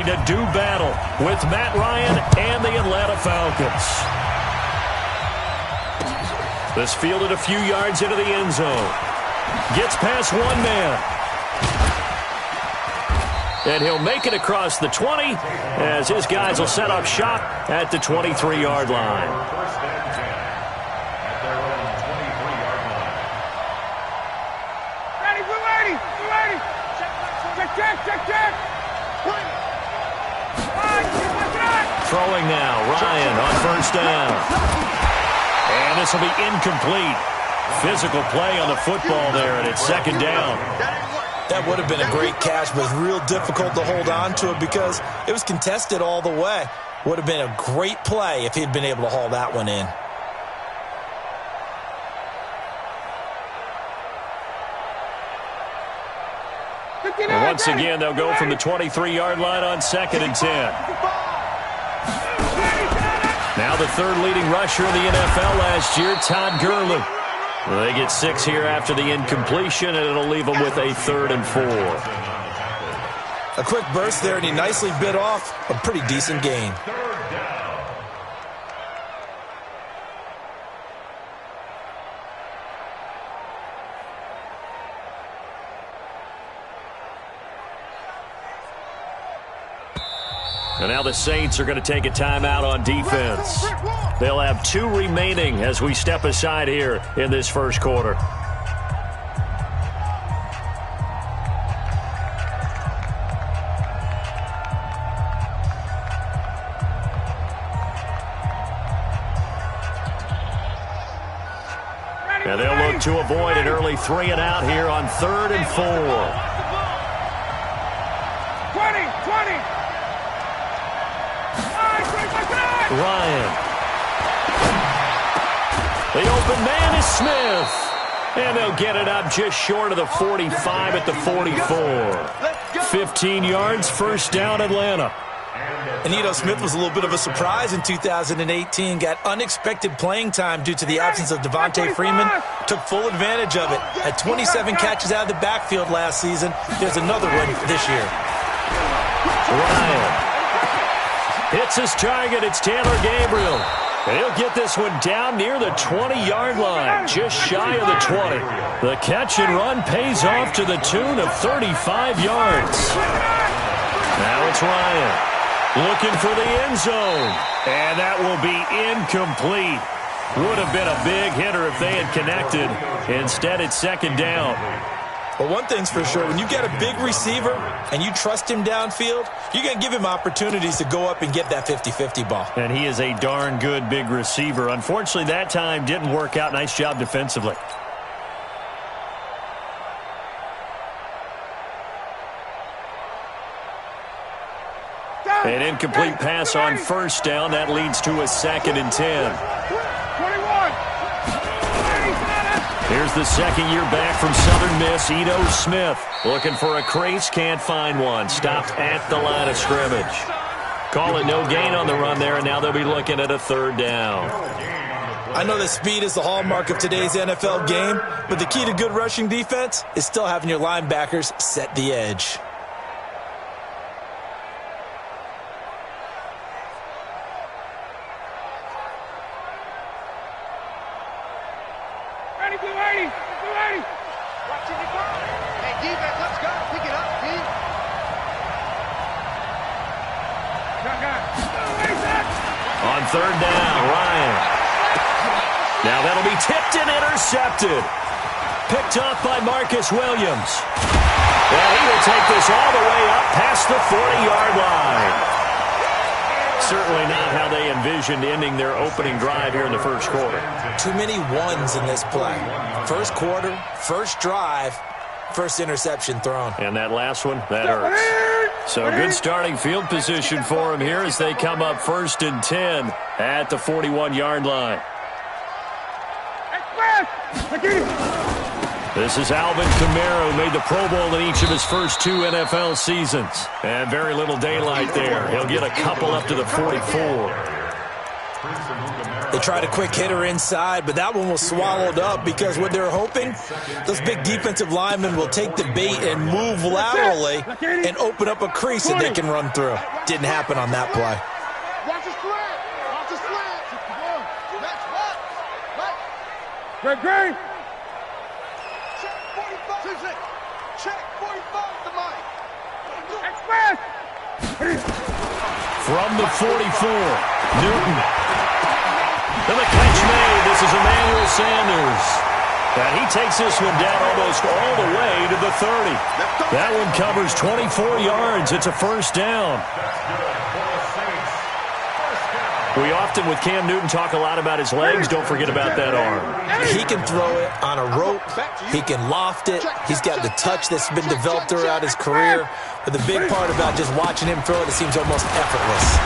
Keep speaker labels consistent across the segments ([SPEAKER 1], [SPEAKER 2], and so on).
[SPEAKER 1] To do battle with Matt Ryan and the Atlanta Falcons. This fielded a few yards into the end zone. Gets past one man. And he'll make it across the 20 as his guys will set up shop at the 23-yard line.
[SPEAKER 2] Ready, we're ready, we're ready. Check.
[SPEAKER 1] Throwing now, Ryan on first down. And this will be incomplete. Physical play on the football there, and it's second down.
[SPEAKER 3] That would have been a great catch, but real difficult to hold on to it because it was contested all the way. Would have been a great play if he'd been able to haul that one in.
[SPEAKER 1] And once again, they'll go from the 23-yard line on 2nd and 10. Now the third leading rusher in the NFL last year, Todd Gurley. They get 6 here after the incompletion, and it'll leave them with a 3rd and 4.
[SPEAKER 3] A quick burst there, and he nicely bit off a pretty decent gain.
[SPEAKER 1] And now the Saints are going to take a timeout on defense. They'll have 2 remaining as we step aside here in this first quarter. And they'll look to avoid an early 3 and out here on 3rd and 4.
[SPEAKER 2] 20.
[SPEAKER 1] Ryan. The open man is Smith. And they'll get it up just short of the 45 at the 44. 15 yards, first down, Atlanta.
[SPEAKER 3] And Smith was a little bit of a surprise in 2018. Got unexpected playing time due to the absence of Devontae Freeman. Took full advantage of it. Had 27 catches out of the backfield last season. There's another one this year.
[SPEAKER 1] Ryan. Hits his target. It's Taylor Gabriel. And he'll get this one down near the 20-yard line, just shy of the 20. The catch and run pays off to the tune of 35 yards. Now it's Ryan looking for the end zone. And that will be incomplete. Would have been a big hitter if they had connected. Instead, it's second down.
[SPEAKER 3] But one thing's for sure, when you get a big receiver and you trust him downfield, you're going to give him opportunities to go up and get that 50-50 ball.
[SPEAKER 1] And he is a darn good big receiver. Unfortunately, that time didn't work out. Nice job defensively. An incomplete pass on first down. That leads to a 2nd and 10.
[SPEAKER 2] 21.
[SPEAKER 1] Here's the second year back from Southern Miss, Ito Smith. Looking for a crease, can't find one. Stopped at the line of scrimmage. Call it no gain on the run there, and now they'll be looking at a 3rd down.
[SPEAKER 3] I know that speed is the hallmark of today's NFL game, but the key to good rushing defense is still having your linebackers set the edge.
[SPEAKER 1] On 3rd down, Ryan. Now that'll be tipped and intercepted. Picked off by Marcus Williams. And he will take this all the way up past the 40-yard line. Certainly not how they envisioned ending their opening drive here in the first quarter.
[SPEAKER 3] Too many ones in this play. First quarter, first drive, first interception thrown.
[SPEAKER 1] And that last one, that hurts. So good starting field position for him here as they come up 1st and 10 at the 41-yard line. This is Alvin Kamara, who made the Pro Bowl in each of his first 2 NFL seasons. And very little daylight there. He'll get a couple up to the 44.
[SPEAKER 3] They tried a quick hitter inside, but that one was swallowed up because what they're hoping, those big defensive linemen will take the bait and move laterally and open up a crease that they can run through. Didn't happen on that play.
[SPEAKER 2] Watch the slant. Watch the slant. Next, what? Great. Check 45. Check 45 to Mike. Express.
[SPEAKER 1] From the 44, Newton. And the catch made. This is Emmanuel Sanders. And he takes this one down almost all the way to the 30. That one covers 24 yards. It's a first down. We often, with Cam Newton, talk a lot about his legs. Don't forget about that arm.
[SPEAKER 3] He can throw it on a rope. He can loft it. He's got the touch that's been developed throughout his career. But the big part about just watching him throw it, it seems almost effortless.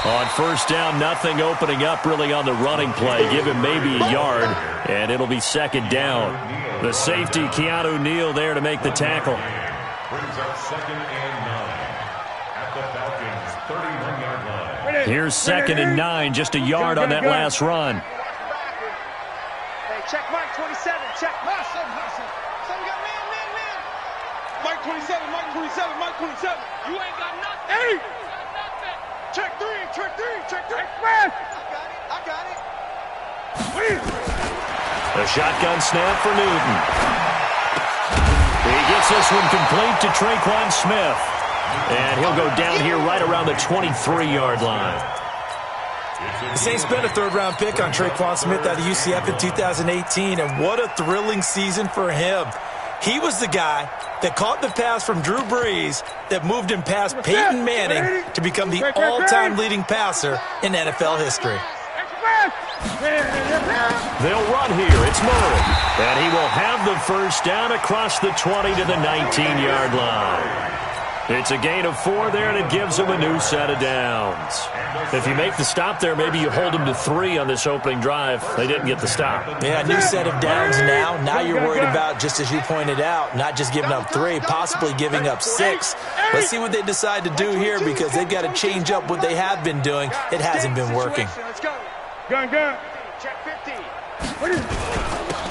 [SPEAKER 1] On first down, nothing opening up really on the running play. Give him maybe a yard, and it'll be second down. The safety, Keanu Neal, there to make the tackle.
[SPEAKER 4] Brings up 2nd and 9 at the Falcons' 31-yard line.
[SPEAKER 1] Here's 2nd and 9, just a yard on that last run.
[SPEAKER 2] Hey, check Mike 27. Check. Son got man. Mike 27. You ain't got nothing. Hey. Check 3. Express. I got it.
[SPEAKER 1] A shotgun snap for Newton. He gets this one complete to Traquan Smith. And he'll go down here right around the 23-yard line.
[SPEAKER 3] The Saints spent a third-round pick on Traquan Smith out of UCF in 2018, and what a thrilling season for him. He was the guy that caught the pass from Drew Brees that moved him past Peyton Manning to become the all-time leading passer in NFL history.
[SPEAKER 1] They'll run here. It's Murray. And he will have the first down across the 20 to the 19-yard line. It's a gain of 4 there, and it gives them a new set of downs. If you make the stop there, maybe you hold them to 3 on this opening drive. They didn't get the stop.
[SPEAKER 3] Yeah, new set of downs now. Now you're worried about, just as you pointed out, not just giving up 3, possibly giving up 6. Let's see what they decide to do here because they've got to change up what they have been doing. It hasn't been working.
[SPEAKER 2] Let's go. Gun. Check 15.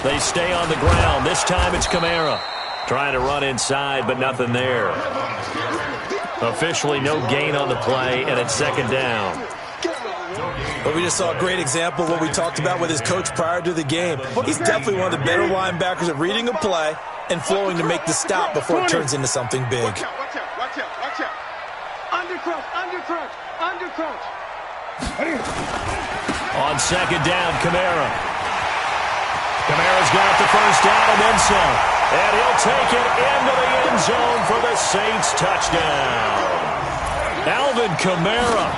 [SPEAKER 1] They stay on the ground. This time it's Kamara. Trying to run inside, but nothing there. Officially no gain on the play, and it's second down.
[SPEAKER 3] But we just saw a great example of what we talked about with his coach prior to the game. He's definitely one of the better linebackers at reading a play and flowing to make the stop before it turns into something big.
[SPEAKER 2] Watch out. Under crunch.
[SPEAKER 1] On second down, Kamara's got the first down and then some. And he'll take it into the end zone for the Saints touchdown. Alvin Kamara,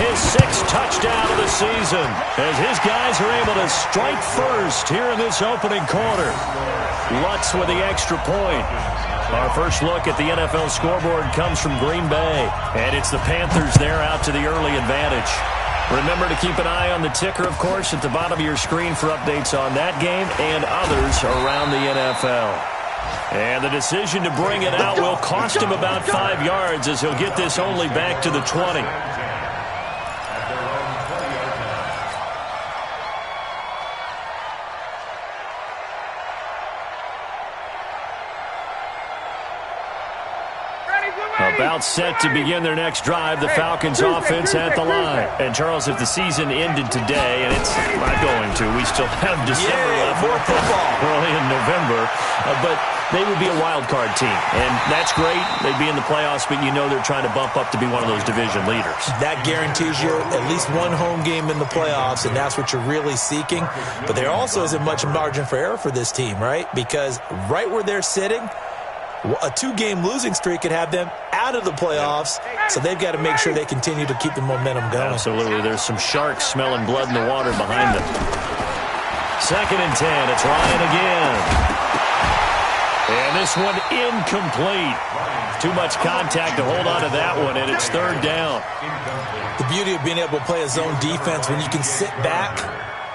[SPEAKER 1] his 6th touchdown of the season, as his guys are able to strike first here in this opening quarter. Lutz with the extra point. Our first look at the NFL scoreboard comes from Green Bay, and it's the Panthers there out to the early advantage. Remember to keep an eye on the ticker, of course, at the bottom of your screen for updates on that game and others around the NFL. And the decision to bring it out will cost him about 5 yards as he'll get this only back to the 20. About set to begin their next drive, the Falcons offense at the line. And, Charles, if the season ended today, and it's not going to, we still have December left.
[SPEAKER 3] More football.
[SPEAKER 1] Early in November. But they would be a wild card team. And that's great. They'd be in the playoffs, but you know they're trying to bump up to be one of those division leaders. That
[SPEAKER 3] guarantees you at least one home game in the playoffs, and that's what you're really seeking. But there also isn't much margin for error for this team, right? Because right where they're sitting, a 2-game losing streak could have them out of the playoffs, so they've got to make sure they continue to keep the momentum going.
[SPEAKER 1] Absolutely. There's some sharks smelling blood in the water behind them. 2nd and 10. It's Ryan again. And this one incomplete. Too much contact to hold on to that one, and it's 3rd down.
[SPEAKER 3] The beauty of being able to play a zone defense when you can sit back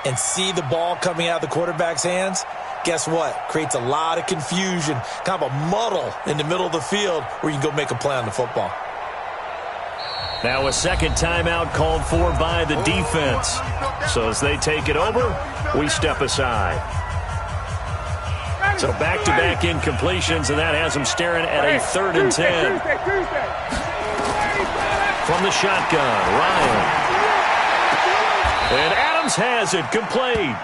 [SPEAKER 3] and see the ball coming out of the quarterback's hands, guess what? Creates a lot of confusion, kind of a muddle in the middle of the field where you can go make a play on the football.
[SPEAKER 1] Now a second timeout called for by the defense. So as they take it over, we step aside. So back-to-back incompletions, and that has them staring at a 3rd and 10. From the shotgun, Ryan. And Adams has it, complete.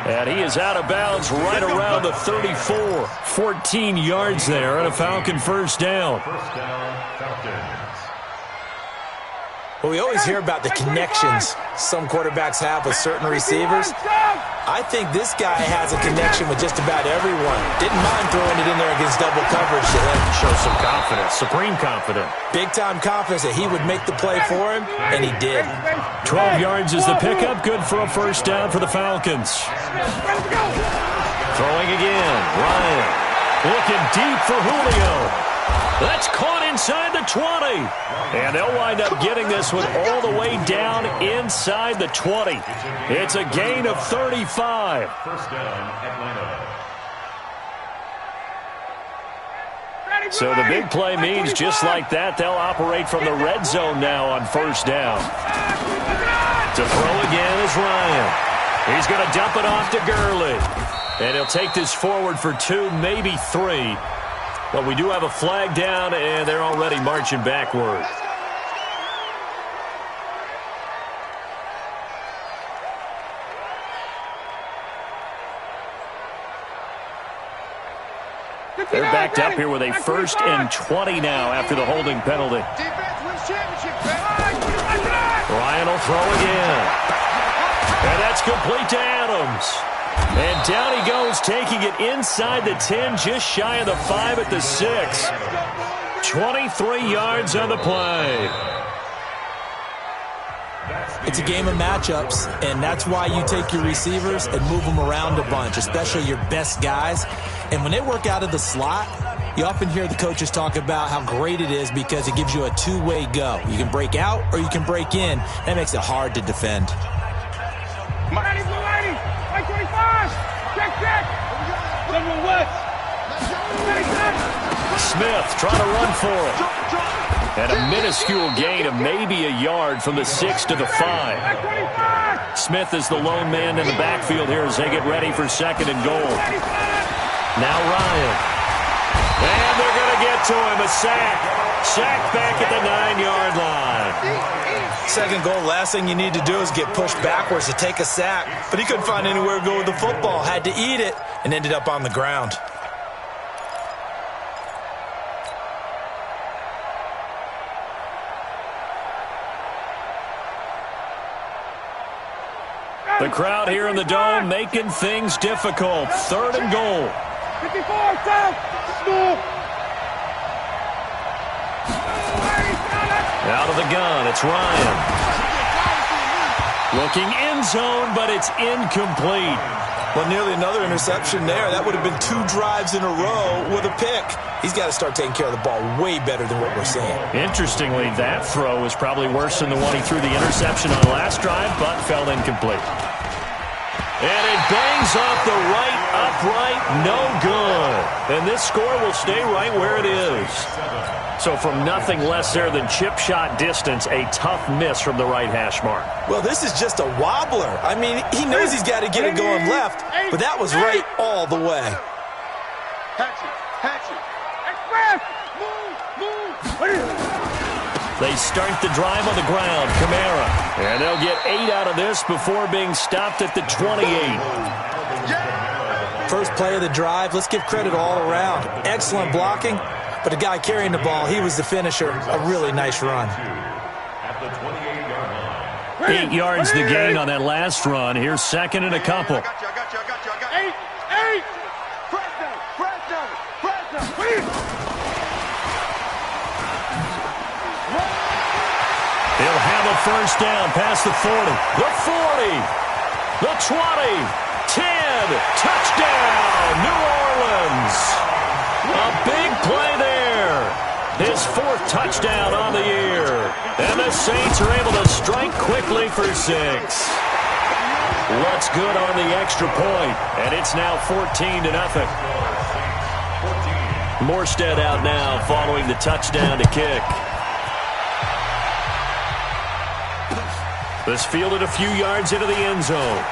[SPEAKER 1] And he is out of bounds right around the 34. 14 yards there and a Falcon first down.
[SPEAKER 4] First down, Falcons.
[SPEAKER 3] Well, we always hear about the connections some quarterbacks have with certain receivers. I think this guy has a connection with just about everyone. Didn't mind throwing it in there against double coverage to him.
[SPEAKER 1] Shows some confidence, supreme confidence.
[SPEAKER 3] Big-time confidence that he would make the play for him, and he did.
[SPEAKER 1] 12 yards is the pickup. Good for a first down for the Falcons. Throwing again. Ryan looking deep for Julio. That's caught inside the 20. And they'll wind up getting this one all the way down inside the 20. It's a gain of 35.
[SPEAKER 4] First down, Atlanta.
[SPEAKER 1] So the big play means just like that, they'll operate from the red zone now on first down. To throw again is Ryan. He's going to dump it off to Gurley. And he'll take this forward for 2, maybe 3. But we do have a flag down, and they're already marching backward. They're backed up here with a 1st and 20 now after the holding penalty. Ryan will throw again. And that's complete to Adams. And down he goes, taking it inside the 10, just shy of the 5 at the 6. 23 yards on the play.
[SPEAKER 3] It's a game of matchups, and that's why you take your receivers and move them around a bunch, especially your best guys. And when they work out of the slot, you often hear the coaches talk about how great it is because it gives you a two-way go. You can break out or you can break in. That makes it hard to defend.
[SPEAKER 1] Smith trying to run for it. And a minuscule gain of maybe a yard from the 6 to the 5. Smith is the lone man in the backfield here as they get ready for 2nd and goal. Now Ryan. And they're going to get to him. A sack. Sack back at the 9-yard line.
[SPEAKER 3] 2nd goal, last thing you need to do is get pushed backwards to take a sack. But he couldn't find anywhere to go with the football. Had to eat it and ended up on the ground.
[SPEAKER 1] The crowd here in the Dome making things difficult. 3rd and goal.
[SPEAKER 2] 54, south.
[SPEAKER 1] Out of the gun, it's Ryan. Looking end zone, but it's incomplete.
[SPEAKER 3] Well, nearly another interception there. That would have been 2 drives in a row with a pick. He's got to start taking care of the ball way better than what we're seeing.
[SPEAKER 1] Interestingly, that throw was probably worse than the one he threw the interception on last drive, but fell incomplete. And it bangs off the right upright, no good. And this score will stay right where it is. So from nothing less there than chip shot distance, a tough miss from the right hash mark.
[SPEAKER 3] Well, this is just a wobbler. I mean, he knows he's got to get it going left, but that was right all the way.
[SPEAKER 2] Express! Move!
[SPEAKER 1] They start the drive on the ground, Kamara. And they'll get 8 out of this before being stopped at the 28.
[SPEAKER 3] First play of the drive, let's give credit all around. Excellent blocking, but the guy carrying the ball, he was the finisher. A really nice run.
[SPEAKER 4] At the 28-yard line.
[SPEAKER 1] 8 yards the gain on that last run. Here's 2nd and a couple.
[SPEAKER 2] I got you. 8! Press down!
[SPEAKER 1] He'll have a first down past the 40. The 40. The 20. 10. Touchdown, New Orleans. A big play there. His 4th touchdown on the year. And the Saints are able to strike quickly for 6. What's good on the extra point, and it's now 14-0. Morstead out now following the touchdown to kick. This fielded a few yards into the end zone.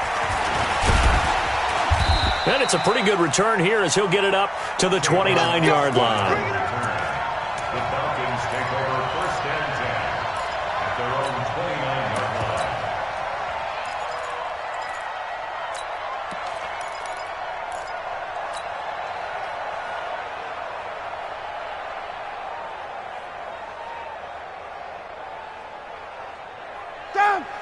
[SPEAKER 1] And it's a pretty good return here as he'll get it up to the 29-yard line.
[SPEAKER 4] The Falcons take over 1st and 10 at their own 29-yard line.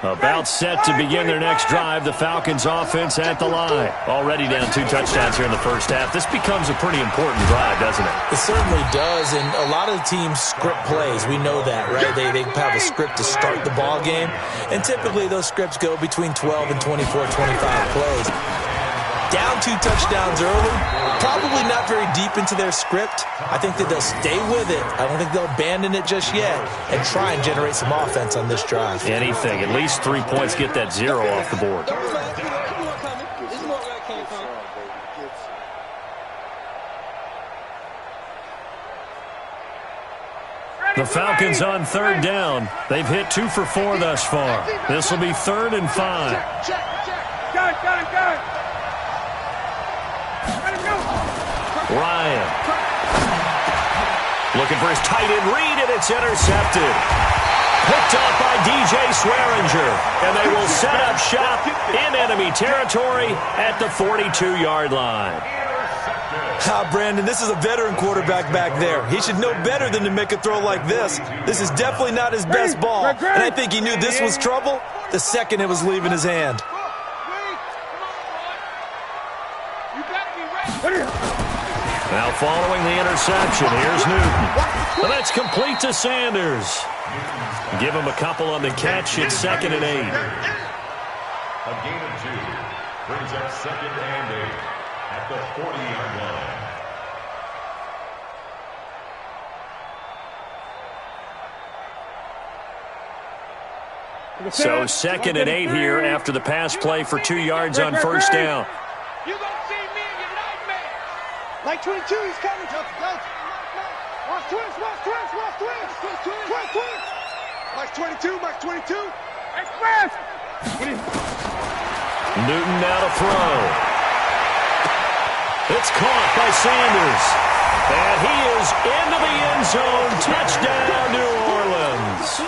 [SPEAKER 1] About set to begin their next drive. The Falcons offense at the line. Already down 2 touchdowns here in the first half. This becomes a pretty important drive, doesn't it?
[SPEAKER 3] It certainly does, and a lot of the teams script plays. We know that, right? They have a script to start the ball game, and typically those scripts go between 12 and 24, 25 plays. Down 2 touchdowns early, probably not very deep into their script. I think that they'll stay with it. I don't think they'll abandon it just yet and try and generate some offense on this drive.
[SPEAKER 1] Anything. At least 3 points, get that 0 off the board. The Falcons on 3rd down. They've hit 2 for 4 thus far. This will be 3rd and 5.
[SPEAKER 2] Go.
[SPEAKER 1] Ryan. Looking for his tight end read, and it's intercepted. Picked up by DJ Swearinger. And they will set up shop in enemy territory at the 42-yard line.
[SPEAKER 3] Brandon, this is a veteran quarterback back there. He should know better than to make a throw like this. This is definitely not his best ball. And I think he knew this was trouble the second it was leaving his hand.
[SPEAKER 1] Now following the interception, here's Newton. And that's complete to Sanders. Give him a couple on the catch. It's 2nd and 8.
[SPEAKER 4] A gain of 2 brings up 2nd and 8 at the 40-yard line.
[SPEAKER 1] So 2nd and 8 here after the pass play for 2 yards on 1st down.
[SPEAKER 2] You gonna see me in your nightmare. Like 22, he's coming. Watch twins. Watch 22. Express.
[SPEAKER 1] Newton now to throw. It's caught by Sanders. And he is into the end zone. Touchdown, New Orleans.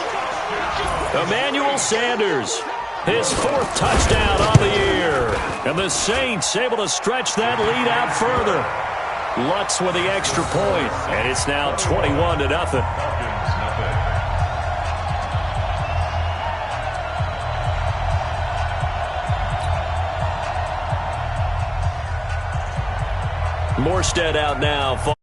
[SPEAKER 1] Emmanuel Sanders, his 4th touchdown on the year. And the Saints able to stretch that lead out further. Lutz with the extra point, and it's now 21-0. Morstead out now.